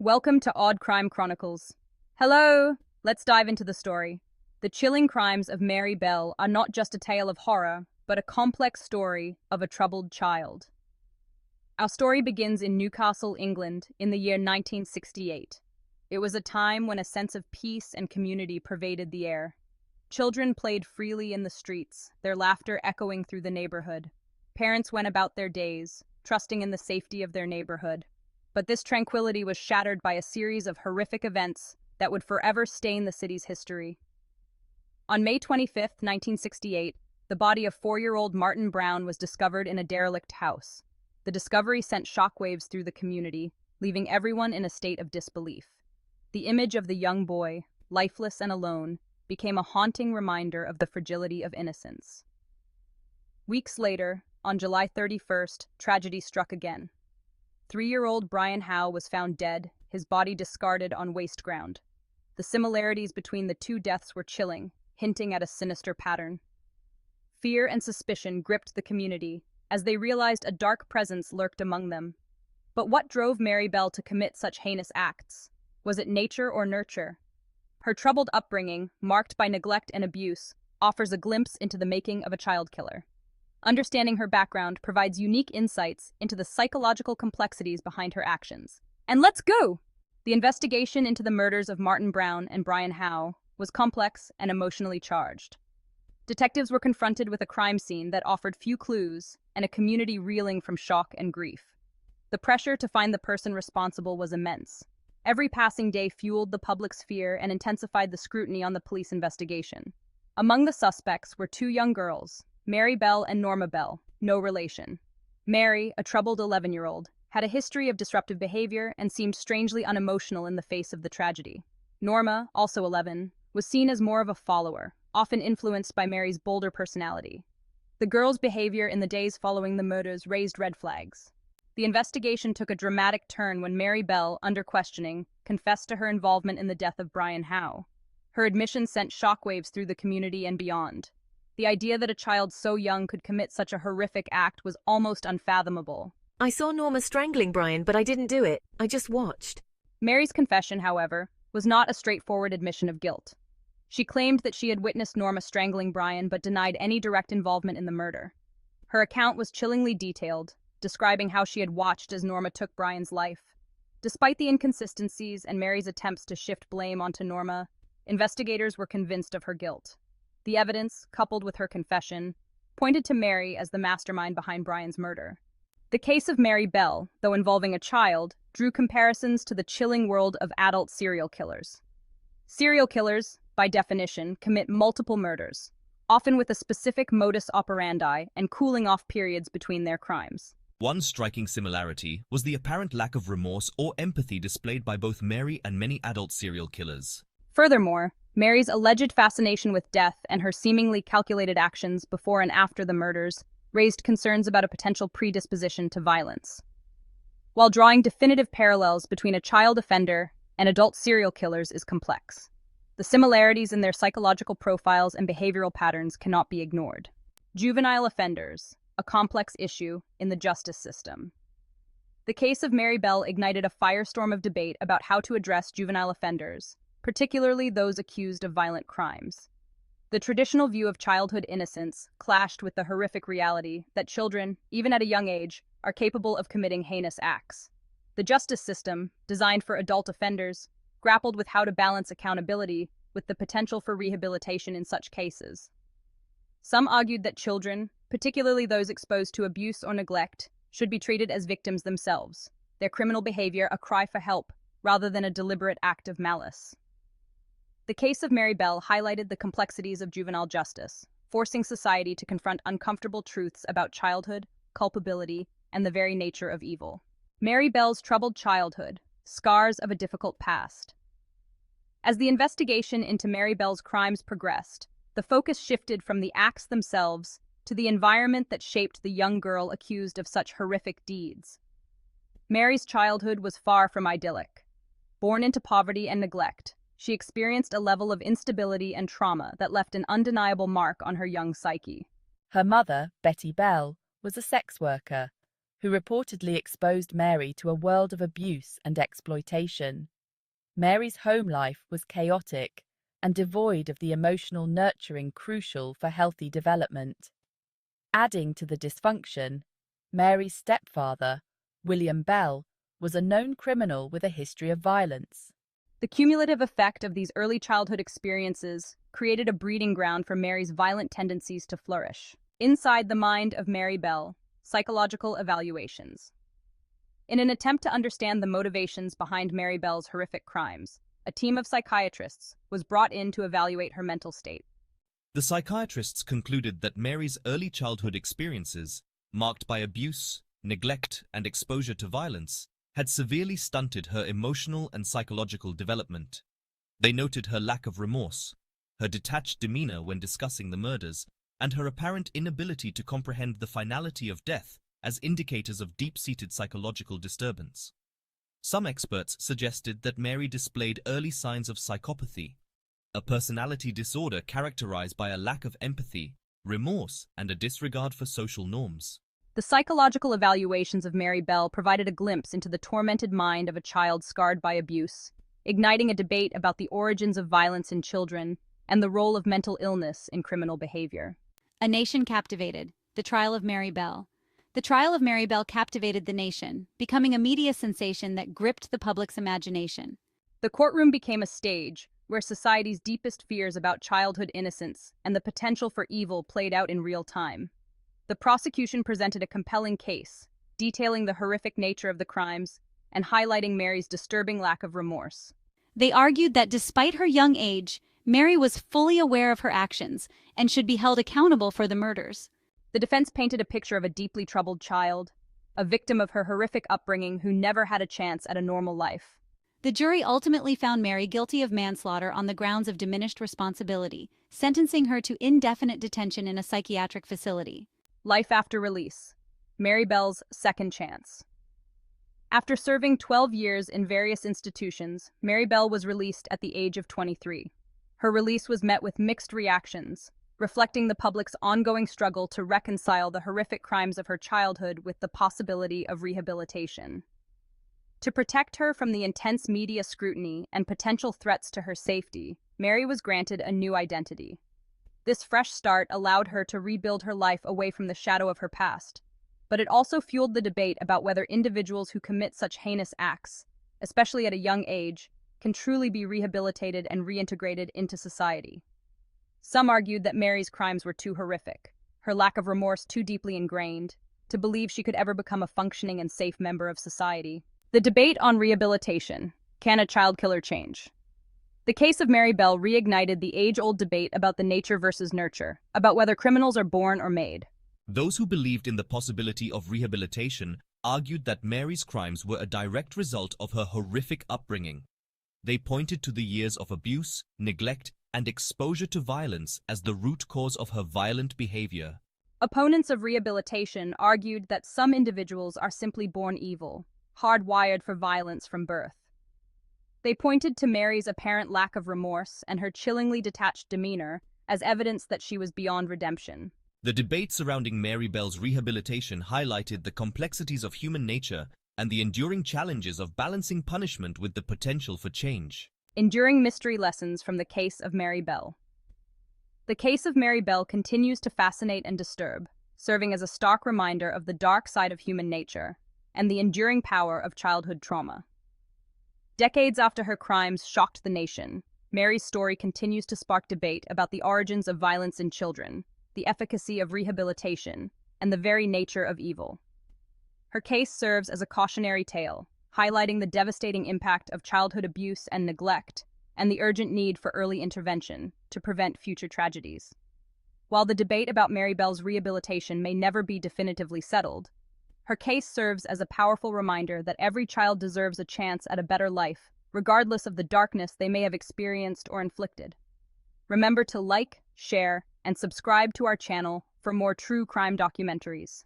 Welcome to Odd Crime Chronicles. Hello! Let's dive into the story. The chilling crimes of Mary Bell are not just a tale of horror, but a complex story of a troubled child. Our story begins in Newcastle, England, in the year 1968. It was a time when a sense of peace and community pervaded the air. Children played freely in the streets, their laughter echoing through the neighborhood. Parents went about their days, trusting in the safety of their neighborhood. But this tranquility was shattered by a series of horrific events that would forever stain the city's history. On May 25, 1968, the body of 4-year-old Martin Brown was discovered in a derelict house. The discovery sent shockwaves through the community, leaving everyone in a state of disbelief. The image of the young boy, lifeless and alone, became a haunting reminder of the fragility of innocence. Weeks later, on July 31st, tragedy struck again. 3-year-old Brian Howe was found dead, his body discarded on waste ground. The similarities between the two deaths were chilling, hinting at a sinister pattern. Fear and suspicion gripped the community as they realized a dark presence lurked among them. But what drove Mary Bell to commit such heinous acts? Was it nature or nurture? Her troubled upbringing, marked by neglect and abuse, offers a glimpse into the making of a child killer. Understanding her background provides unique insights into the psychological complexities behind her actions. And let's go! The investigation into the murders of Martin Brown and Brian Howe was complex and emotionally charged. Detectives were confronted with a crime scene that offered few clues and a community reeling from shock and grief. The pressure to find the person responsible was immense. Every passing day fueled the public's fear and intensified the scrutiny on the police investigation. Among the suspects were 2 young girls, Mary Bell and Norma Bell, no relation. Mary, a troubled 11-year-old, had a history of disruptive behavior and seemed strangely unemotional in the face of the tragedy. Norma, also 11, was seen as more of a follower, often influenced by Mary's bolder personality. The girls' behavior in the days following the murders raised red flags. The investigation took a dramatic turn when Mary Bell, under questioning, confessed to her involvement in the death of Brian Howe. Her admission sent shockwaves through the community and beyond. The idea that a child so young could commit such a horrific act was almost unfathomable. I saw Norma strangling Brian, but I didn't do it. I just watched. Mary's confession, however, was not a straightforward admission of guilt. She claimed that she had witnessed Norma strangling Brian but denied any direct involvement in the murder. Her account was chillingly detailed, describing how she had watched as Norma took Brian's life. Despite the inconsistencies and Mary's attempts to shift blame onto Norma, investigators were convinced of her guilt. The evidence, coupled with her confession, pointed to Mary as the mastermind behind Brian's murder. The case of Mary Bell, though involving a child, drew comparisons to the chilling world of adult serial killers. Serial killers, by definition, commit multiple murders, often with a specific modus operandi and cooling-off periods between their crimes. One striking similarity was the apparent lack of remorse or empathy displayed by both Mary and many adult serial killers. Furthermore, Mary's alleged fascination with death and her seemingly calculated actions before and after the murders raised concerns about a potential predisposition to violence. While drawing definitive parallels between a child offender and adult serial killers is complex, the similarities in their psychological profiles and behavioral patterns cannot be ignored. Juvenile offenders, a complex issue in the justice system. The case of Mary Bell ignited a firestorm of debate about how to address juvenile offenders, particularly those accused of violent crimes. The traditional view of childhood innocence clashed with the horrific reality that children, even at a young age, are capable of committing heinous acts. The justice system, designed for adult offenders, grappled with how to balance accountability with the potential for rehabilitation in such cases. Some argued that children, particularly those exposed to abuse or neglect, should be treated as victims themselves, their criminal behavior a cry for help rather than a deliberate act of malice. The case of Mary Bell highlighted the complexities of juvenile justice, forcing society to confront uncomfortable truths about childhood, culpability, and the very nature of evil. Mary Bell's troubled childhood, scars of a difficult past. As the investigation into Mary Bell's crimes progressed, the focus shifted from the acts themselves to the environment that shaped the young girl accused of such horrific deeds. Mary's childhood was far from idyllic. Born into poverty and neglect, she experienced a level of instability and trauma that left an undeniable mark on her young psyche. Her mother, Betty Bell, was a sex worker, who reportedly exposed Mary to a world of abuse and exploitation. Mary's home life was chaotic and devoid of the emotional nurturing crucial for healthy development. Adding to the dysfunction, Mary's stepfather, William Bell, was a known criminal with a history of violence. The cumulative effect of these early childhood experiences created a breeding ground for Mary's violent tendencies to flourish. Inside the mind of Mary Bell, psychological evaluations. In an attempt to understand the motivations behind Mary Bell's horrific crimes, a team of psychiatrists was brought in to evaluate her mental state. The psychiatrists concluded that Mary's early childhood experiences, marked by abuse, neglect, and exposure to violence, had severely stunted her emotional and psychological development. They noted her lack of remorse, her detached demeanor when discussing the murders, and her apparent inability to comprehend the finality of death as indicators of deep-seated psychological disturbance. Some experts suggested that Mary displayed early signs of psychopathy, a personality disorder characterized by a lack of empathy, remorse, and a disregard for social norms. The psychological evaluations of Mary Bell provided a glimpse into the tormented mind of a child scarred by abuse, igniting a debate about the origins of violence in children and the role of mental illness in criminal behavior. A nation captivated. The trial of Mary Bell. The trial of Mary Bell captivated the nation, becoming a media sensation that gripped the public's imagination. The courtroom became a stage where society's deepest fears about childhood innocence and the potential for evil played out in real time. The prosecution presented a compelling case, detailing the horrific nature of the crimes and highlighting Mary's disturbing lack of remorse. They argued that despite her young age, Mary was fully aware of her actions and should be held accountable for the murders. The defense painted a picture of a deeply troubled child, a victim of her horrific upbringing who never had a chance at a normal life. The jury ultimately found Mary guilty of manslaughter on the grounds of diminished responsibility, sentencing her to indefinite detention in a psychiatric facility. Life after release. Mary Bell's second chance. After serving 12 years in various institutions, Mary Bell was released at the age of 23. Her release was met with mixed reactions, reflecting the public's ongoing struggle to reconcile the horrific crimes of her childhood with the possibility of rehabilitation. To protect her from the intense media scrutiny and potential threats to her safety, Mary was granted a new identity. This fresh start allowed her to rebuild her life away from the shadow of her past, but it also fueled the debate about whether individuals who commit such heinous acts, especially at a young age, can truly be rehabilitated and reintegrated into society. Some argued that Mary's crimes were too horrific, her lack of remorse too deeply ingrained, to believe she could ever become a functioning and safe member of society. The debate on rehabilitation. Can a child killer change? The case of Mary Bell reignited the age-old debate about the nature versus nurture, about whether criminals are born or made. Those who believed in the possibility of rehabilitation argued that Mary's crimes were a direct result of her horrific upbringing. They pointed to the years of abuse, neglect, and exposure to violence as the root cause of her violent behavior. Opponents of rehabilitation argued that some individuals are simply born evil, hardwired for violence from birth. They pointed to Mary's apparent lack of remorse and her chillingly detached demeanor as evidence that she was beyond redemption. The debate surrounding Mary Bell's rehabilitation highlighted the complexities of human nature and the enduring challenges of balancing punishment with the potential for change. Enduring mystery lessons from the case of Mary Bell. The case of Mary Bell continues to fascinate and disturb, serving as a stark reminder of the dark side of human nature and the enduring power of childhood trauma. Decades after her crimes shocked the nation, Mary's story continues to spark debate about the origins of violence in children, the efficacy of rehabilitation, and the very nature of evil. Her case serves as a cautionary tale, highlighting the devastating impact of childhood abuse and neglect, and the urgent need for early intervention to prevent future tragedies. While the debate about Mary Bell's rehabilitation may never be definitively settled, her case serves as a powerful reminder that every child deserves a chance at a better life, regardless of the darkness they may have experienced or inflicted. Remember to like, share, and subscribe to our channel for more true crime documentaries.